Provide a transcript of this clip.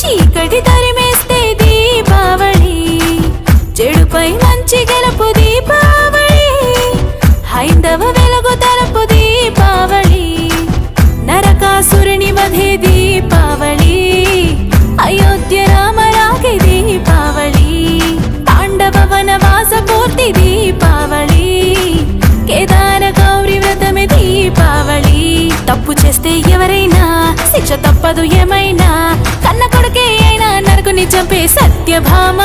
చీకటి తరిమేస్తే దీపావళి, చెడుపై మంచి గెలుపు దీపావళి, హైందవ వెలుగు తరపు దీపావళి, నరకాసురుని వధే దీపావళి, అయోధ్య రామరాగే దీపావళి, పాండవ వనవాస పూర్తి దీపావళి, కేదార గౌరీ వ్రతమే దీపావళి. తప్పు చేస్తే ఎవరైనా శిక్ష తప్పదు ఏమైనా, కన్న కొడుకే అయినా నరకుని చంపే సత్యభామ